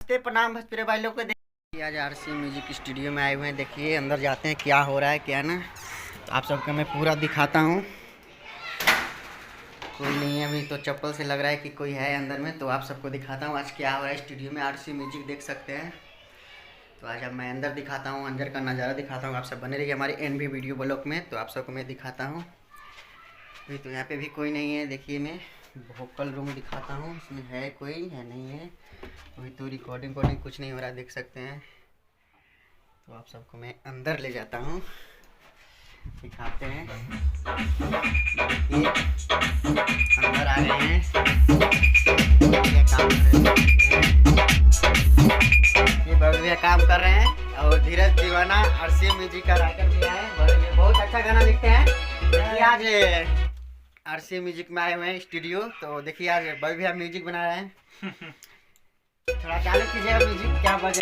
प्रणाम भोजपुरी भाई लोग को। देखिए आज आरसी म्यूजिक स्टूडियो में आए हुए हैं। देखिए अंदर जाते हैं क्या हो रहा है क्या ना, तो आप सबको मैं पूरा दिखाता हूँ। कोई नहीं है अभी तो, चप्पल से लग रहा है कि कोई है अंदर में, तो आप सबको दिखाता हूँ आज क्या हो रहा है स्टूडियो में। आरसी म्यूजिक देख सकते हैं। तो आज अब मैं अंदर दिखाता हूँ, अंदर का नज़ारा दिखाता हूँ। आप सब बने रहिए हमारे एनवी वीडियो ब्लॉग में, तो आप सबको मैं दिखाता हूँ। अभी तो यहाँ पे भी कोई नहीं है। देखिए मैं वोकल रूम दिखाता हूँ, इसमें है कोई है नहीं है। अभी तो रिकॉर्डिंग कुछ नहीं हो रहा है, देख सकते हैं। तो आप सबको मैं अंदर ले जाता हूँ, दिखाते हैं। देखिए अंदर आ गए हैं, क्या काम कर रहे हैं। ये भव्य काम कर रहे हैं और धीरज दीवाना आरसी म्यूजिक का राइटर भी है, बहुत अच्छा गाना लिखते हैं। देखिए आज आरसी म्यूजिक में आए हुए हैं स्टूडियो, तो देखिए आज भव्य म्यूजिक बना रहे हैं। थोड़ा चालू कीजिएगा म्यूजिक, क्या बजे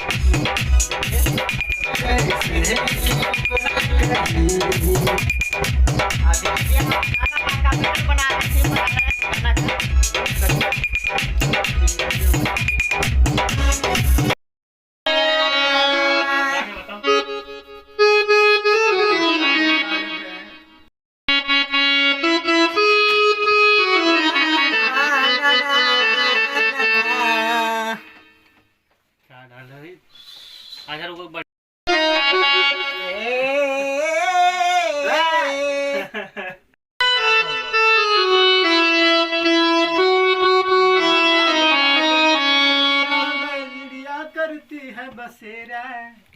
करती है बसेरा।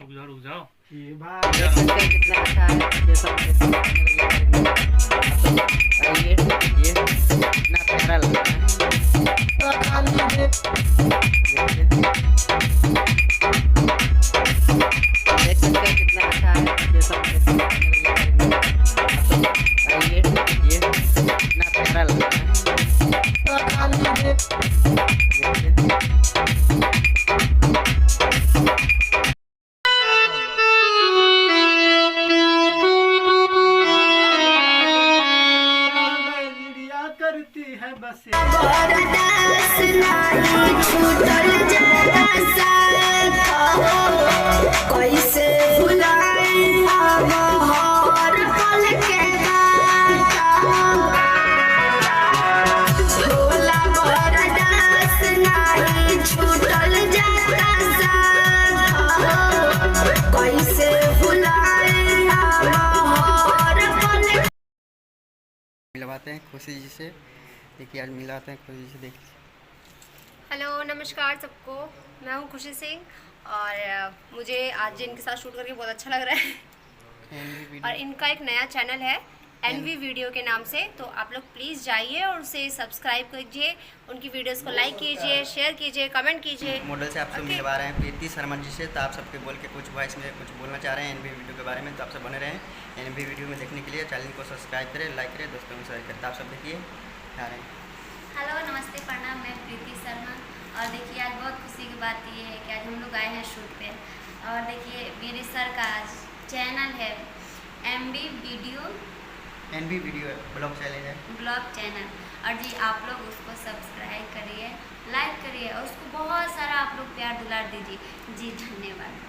रुक जाओ ये भाई कितना अच्छा है। ये सब ये कितना प्यारा लग रहा है। देख सकते हैं कितना अच्छा है। ये सब ये कितना प्यारा लग रहा है। करती है बस कैसे मिलवाते हैं खुशी जी से। देखिए आज मिलाते हैं खुशी जी से। देखिए हेलो नमस्कार सबको, मैं हूँ खुशी सिंह और मुझे आज इनके साथ शूट करके बहुत अच्छा लग रहा है। और इनका एक नया चैनल है एनवी वीडियो के नाम से, तो आप लोग प्लीज़ जाइए और उसे सब्सक्राइब कीजिए, उनकी वीडियोस को लाइक कीजिए, शेयर कीजिए, कमेंट कीजिए। मॉडल से आपसे मिलवा रहे हैं प्रीति शर्मा जी से, तो आप सबके बोल के कुछ वॉइस में कुछ बोलना चाह रहे हैं एनवी वीडियो के बारे में। तो आप सब बने रहें एनवी वीडियो में देखने के लिए। चैनल को सब्सक्राइब करें, लाइक करें, दोस्तों में शेयर करें। तो आप सब देखिए आ रहे हैं। हेलो नमस्ते प्रणाम, मैं प्रीति शर्मा। और देखिए आज बहुत खुशी की बात ये है कि आज हम लोग आए हैं शूट पे। और देखिए मेरे सर का चैनल है एनवी वीडियो ब्लॉग चैनल। और जी आप लोग उसको सब्सक्राइब करिए, लाइक करिए और उसको बहुत सारा आप लोग प्यार दुलार दीजिए। जी धन्यवाद।